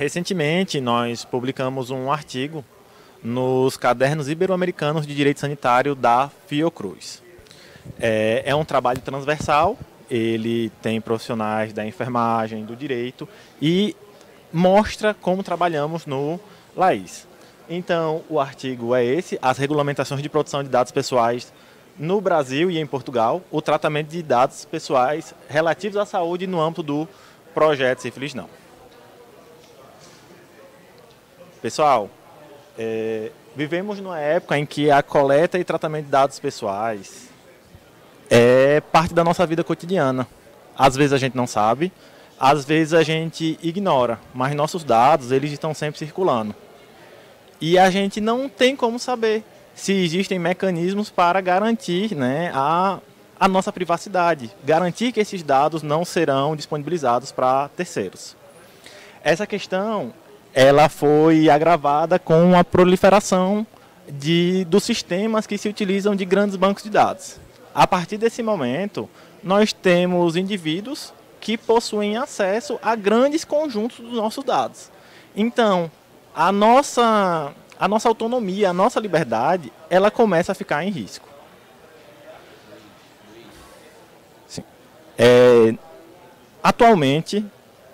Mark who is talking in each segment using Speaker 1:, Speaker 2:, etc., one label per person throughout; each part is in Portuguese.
Speaker 1: Recentemente, nós publicamos um artigo nos Cadernos Ibero-Americanos de Direito Sanitário da Fiocruz. É um trabalho transversal, ele tem profissionais da enfermagem, do direito e mostra como trabalhamos no LAIS. Então, o artigo é esse, as regulamentações de proteção de dados pessoais no Brasil e em Portugal, o tratamento de dados pessoais relativos à saúde no âmbito do projeto Sífilis Não. Pessoal, vivemos numa época em que a coleta e tratamento de dados pessoais é parte da nossa vida cotidiana. Às vezes a gente não sabe, às vezes a gente ignora, mas nossos dados eles estão sempre circulando. E a gente não tem como saber se existem mecanismos para garantir, né, a nossa privacidade, garantir que esses dados não serão disponibilizados para terceiros. Essa questão ela foi agravada com a proliferação dos sistemas que se utilizam de grandes bancos de dados. A partir desse momento, nós temos indivíduos que possuem acesso a grandes conjuntos dos nossos dados. Então, a nossa autonomia, a nossa liberdade, ela começa a ficar em risco. Sim. Atualmente,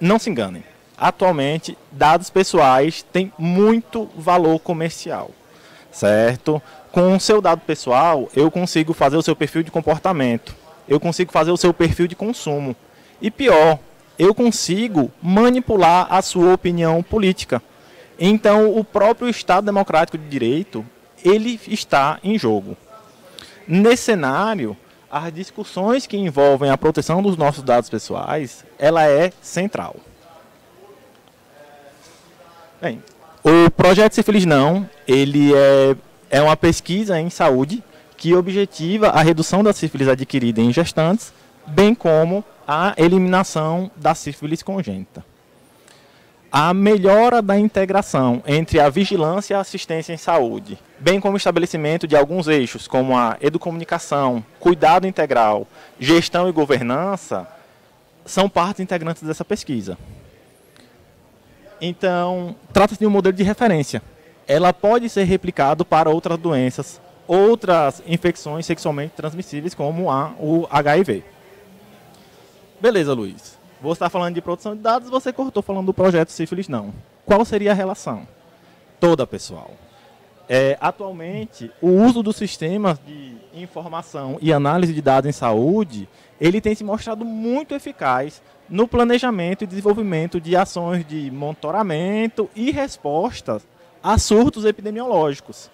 Speaker 1: não se enganem, atualmente dados pessoais têm muito valor comercial, certo? Com o seu dado pessoal, eu consigo fazer o seu perfil de comportamento, eu consigo fazer o seu perfil de consumo. E pior, eu consigo manipular a sua opinião política. Então, o próprio Estado Democrático de Direito, ele está em jogo. Nesse cenário, as discussões que envolvem a proteção dos nossos dados pessoais, ela é central. Bem, o projeto Sífilis Não, ele é uma pesquisa em saúde que objetiva a redução da sífilis adquirida em gestantes, bem como a eliminação da sífilis congênita. A melhora da integração entre a vigilância e a assistência em saúde, bem como o estabelecimento de alguns eixos, como a educomunicação, cuidado integral, gestão e governança, são partes integrantes dessa pesquisa. Então, trata-se de um modelo de referência. Ela pode ser replicado para outras doenças, outras infecções sexualmente transmissíveis, como o HIV. Beleza, Luiz. Você está falando de produção de dados, você cortou falando do projeto Sífilis Não. Qual seria a relação? Toda, pessoal. Atualmente, o uso dos sistemas de informação e análise de dados em saúde, ele tem se mostrado muito eficaz no planejamento e desenvolvimento de ações de monitoramento e respostas a surtos epidemiológicos.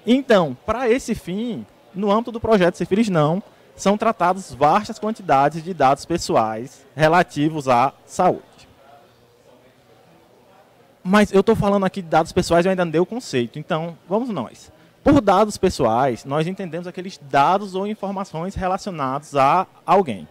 Speaker 1: Então, para esse fim, no âmbito do projeto Sífilis Não, são tratadas vastas quantidades de dados pessoais relativos à saúde. Mas eu estou falando aqui de dados pessoais e eu ainda não dei o conceito. Então, vamos nós. Por dados pessoais, nós entendemos aqueles dados ou informações relacionados a alguém.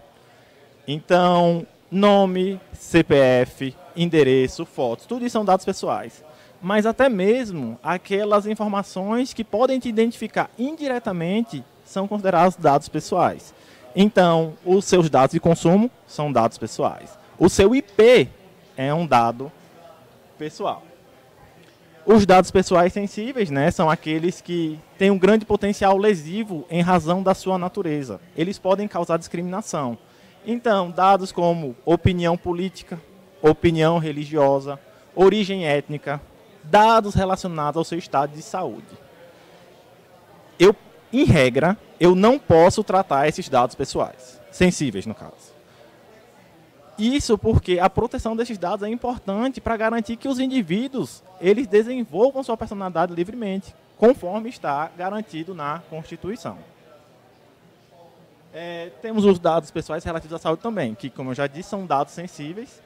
Speaker 1: Então, nome, CPF, endereço, fotos, tudo isso são dados pessoais. Mas até mesmo aquelas informações que podem te identificar indiretamente são considerados dados pessoais. Então, os seus dados de consumo são dados pessoais. O seu IP é um dado pessoal. Os dados pessoais sensíveis, né, são aqueles que têm um grande potencial lesivo em razão da sua natureza. Eles podem causar discriminação. Então, dados como opinião política, opinião religiosa, origem étnica, dados relacionados ao seu estado de saúde. Em regra, eu não posso tratar esses dados pessoais, sensíveis no caso. Isso porque a proteção desses dados é importante para garantir que os indivíduos eles desenvolvam sua personalidade livremente, conforme está garantido na Constituição. Temos os dados pessoais relativos à saúde também, que, como eu já disse, são dados sensíveis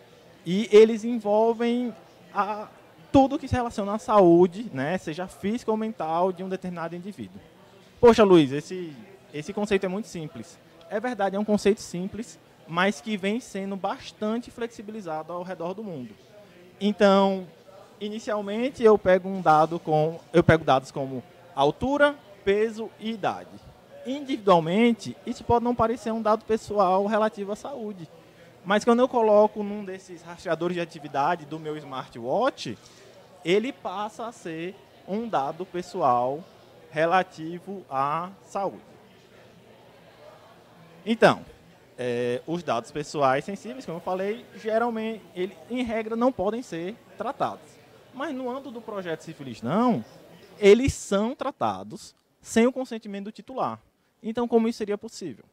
Speaker 1: e eles envolvem tudo que se relaciona à saúde, né, seja física ou mental, de um determinado indivíduo. Poxa, Luiz, esse conceito é muito simples. É verdade, é um conceito simples, mas que vem sendo bastante flexibilizado ao redor do mundo. Então, inicialmente, eu pego dados como altura, peso e idade. Individualmente, isso pode não parecer um dado pessoal relativo à saúde, Mas quando eu coloco num desses rastreadores de atividade do meu smartwatch, ele passa a ser um dado pessoal relativo à saúde. Então, os dados pessoais sensíveis, como eu falei, geralmente, em regra, não podem ser tratados. Mas no âmbito do projeto Sífilis Não, eles são tratados sem o consentimento do titular. Então, como isso seria possível?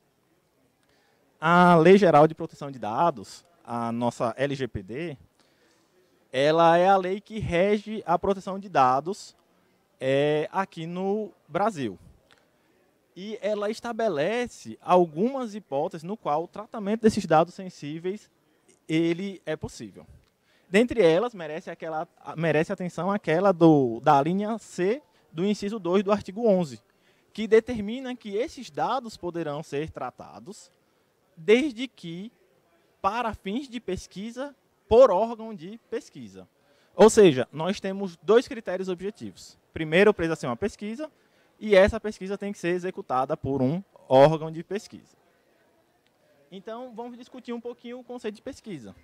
Speaker 1: A Lei Geral de Proteção de Dados, a nossa LGPD, ela é a lei que rege a proteção de dados aqui no Brasil. E ela estabelece algumas hipóteses no qual o tratamento desses dados sensíveis ele é possível. Dentre elas, merece atenção aquela da linha C do inciso 2 do artigo 11, que determina que esses dados poderão ser tratados desde que para fins de pesquisa por órgão de pesquisa. Ou seja, nós temos dois critérios objetivos. Primeiro, precisa ser uma pesquisa, e essa pesquisa tem que ser executada por um órgão de pesquisa. Então, vamos discutir um pouquinho o conceito de pesquisa.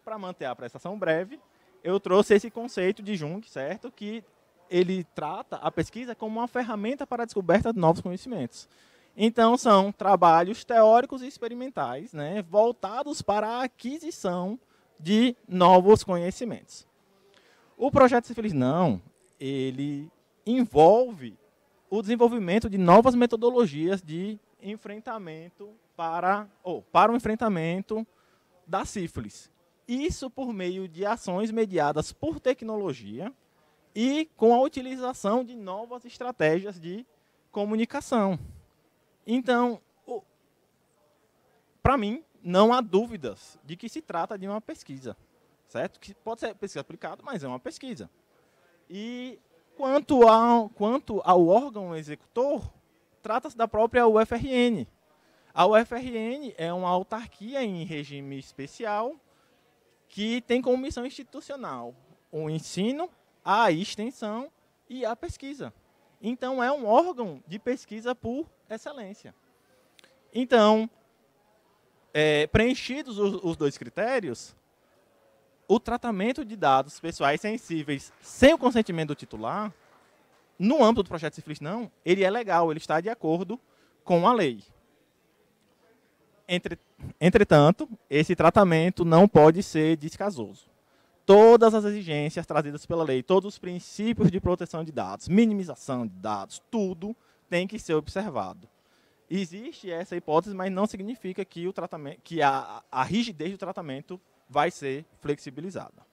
Speaker 1: Para manter a prestação breve, eu trouxe esse conceito de Jung, certo? Que ele trata a pesquisa como uma ferramenta para a descoberta de novos conhecimentos. Então, são trabalhos teóricos e experimentais, né, voltados para a aquisição de novos conhecimentos. O projeto Sífilis Não, ele envolve o desenvolvimento de novas metodologias de enfrentamento para o enfrentamento da sífilis. Isso por meio de ações mediadas por tecnologia e com a utilização de novas estratégias de comunicação. Então, para mim, não há dúvidas de que se trata de uma pesquisa, certo? Que pode ser pesquisa aplicada, mas é uma pesquisa. E quanto ao órgão executor, trata-se da própria UFRN. A UFRN é uma autarquia em regime especial que tem como missão institucional o ensino, a extensão e a pesquisa. Então, é um órgão de pesquisa por excelência. Então, preenchidos os dois critérios, o tratamento de dados pessoais sensíveis sem o consentimento do titular, no âmbito do projeto Sífilis Não, ele é legal, ele está de acordo com a lei. Entretanto, esse tratamento não pode ser descasoso. Todas as exigências trazidas pela lei, todos os princípios de proteção de dados, minimização de dados, tudo tem que ser observado. Existe essa hipótese, mas não significa que a rigidez do tratamento vai ser flexibilizada.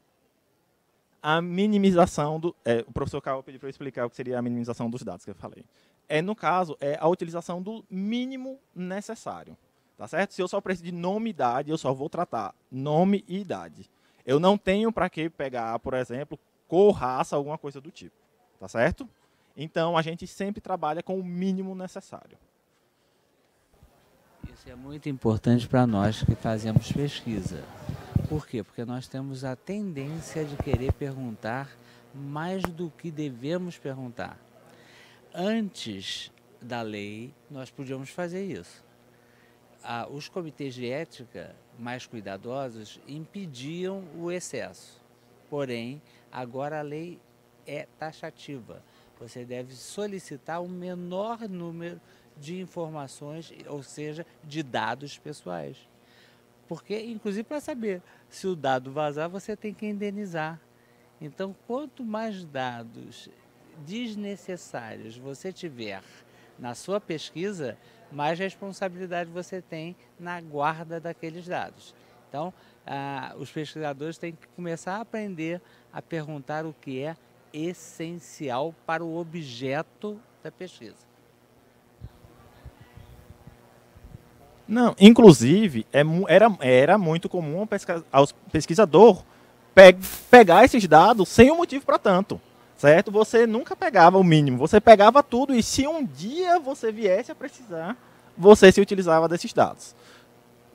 Speaker 1: A minimização o professor Carl pediu para eu explicar o que seria a minimização dos dados que eu falei. No caso, é a utilização do mínimo necessário. Tá certo? Se eu só preciso de nome e idade, eu só vou tratar nome e idade. Eu não tenho para que pegar, por exemplo, cor, raça, alguma coisa do tipo. Tá certo? Então, a gente sempre trabalha com o mínimo necessário.
Speaker 2: Isso é muito importante para nós que fazemos pesquisa. Por quê? Porque nós temos a tendência de querer perguntar mais do que devemos perguntar. Antes da lei, nós podíamos fazer isso. Os comitês de ética mais cuidadosos impediam o excesso. Porém, agora a lei é taxativa. Você deve solicitar o menor número de informações, ou seja, de dados pessoais. Porque, inclusive, para saber se o dado vazar, você tem que indenizar. Então, quanto mais dados desnecessários você tiver na sua pesquisa, mais responsabilidade você tem na guarda daqueles dados. Então, os pesquisadores têm que começar a aprender a perguntar o que é essencial para o objeto da pesquisa.
Speaker 1: Não, inclusive, era muito comum ao pesquisador pegar esses dados sem um motivo para tanto. Certo? Você nunca pegava o mínimo, você pegava tudo e se um dia você viesse a precisar, você se utilizava desses dados.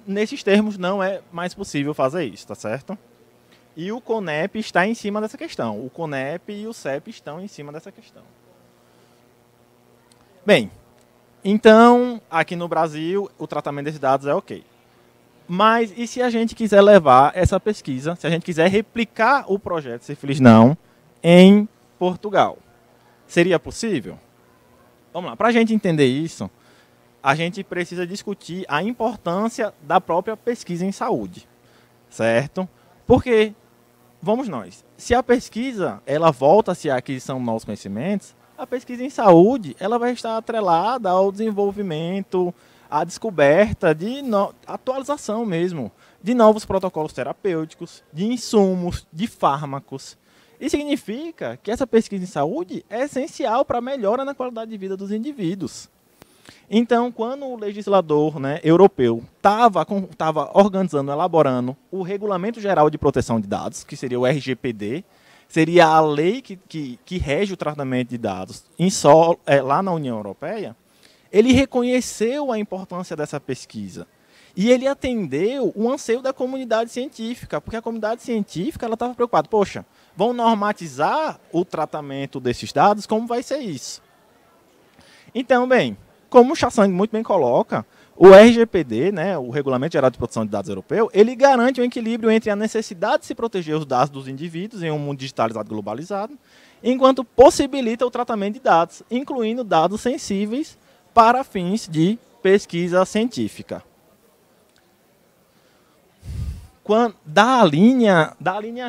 Speaker 1: Nesses termos não é mais possível fazer isso, tá certo? E o CONEP está em cima dessa questão. O CONEP e o CEP estão em cima dessa questão. Bem, então, aqui no Brasil, o tratamento desses dados é ok. Mas e se a gente quiser levar essa pesquisa, se a gente quiser replicar o projeto Sífilis Não em Portugal? Seria possível? Vamos lá, para a gente entender isso, a gente precisa discutir a importância da própria pesquisa em saúde, certo? Porque, vamos nós, se a pesquisa ela volta-se à aquisição de novos conhecimentos, a pesquisa em saúde ela vai estar atrelada ao desenvolvimento, à descoberta de atualização mesmo, de novos protocolos terapêuticos, de insumos, de fármacos. Isso significa que essa pesquisa em saúde é essencial para a melhora na qualidade de vida dos indivíduos. Então, quando o legislador, né, europeu estava organizando, elaborando o Regulamento Geral de Proteção de Dados, que seria o RGPD, seria a lei que rege o tratamento de dados lá na União Europeia, ele reconheceu a importância dessa pesquisa. E ele atendeu o anseio da comunidade científica, porque a comunidade científica estava preocupada. Poxa, vão normatizar o tratamento desses dados? Como vai ser isso? Então, bem, como o Chassang muito bem coloca, o RGPD, né, o Regulamento Geral de Proteção de Dados Europeu, ele garante um equilíbrio entre a necessidade de se proteger os dados dos indivíduos em um mundo digitalizado e globalizado, enquanto possibilita o tratamento de dados, incluindo dados sensíveis para fins de pesquisa científica. Da linha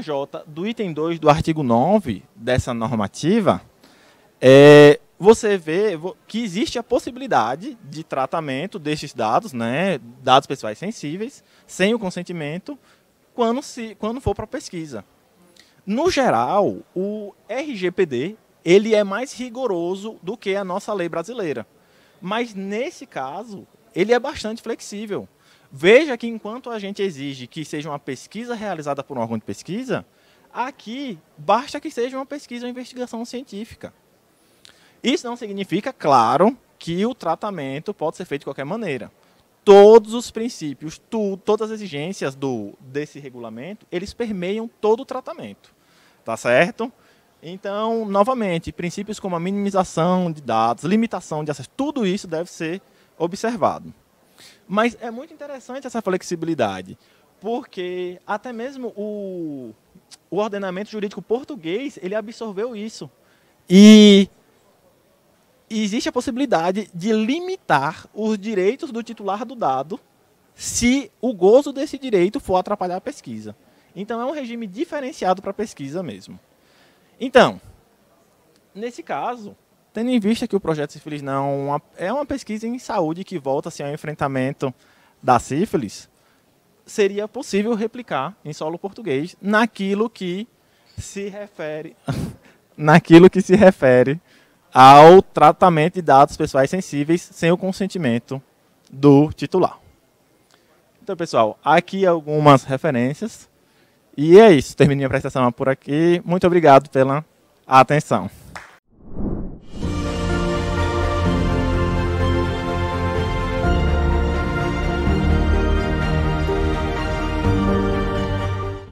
Speaker 1: J do item 2 do artigo 9 dessa normativa, você vê que existe a possibilidade de tratamento desses dados, né, dados pessoais sensíveis, sem o consentimento, quando for para pesquisa. No geral, o RGPD ele é mais rigoroso do que a nossa lei brasileira. Mas, nesse caso, ele é bastante flexível. Veja que, enquanto a gente exige que seja uma pesquisa realizada por um órgão de pesquisa, aqui basta que seja uma pesquisa ou investigação científica. Isso não significa, claro, que o tratamento pode ser feito de qualquer maneira. Todos os princípios, todas as exigências desse regulamento, eles permeiam todo o tratamento. Tá certo? Então, novamente, princípios como a minimização de dados, limitação de acesso, tudo isso deve ser observado. Mas é muito interessante essa flexibilidade, porque até mesmo o ordenamento jurídico português, ele absorveu isso. E existe a possibilidade de limitar os direitos do titular do dado se o gozo desse direito for atrapalhar a pesquisa. Então, é um regime diferenciado para a pesquisa mesmo. Então, nesse caso, tendo em vista que o projeto Sífilis Não é uma pesquisa em saúde que volta-se ao enfrentamento da sífilis, seria possível replicar em solo português naquilo que se refere ao tratamento de dados pessoais sensíveis sem o consentimento do titular. Então, pessoal, aqui algumas referências. E é isso, termino minha apresentação por aqui. Muito obrigado pela atenção.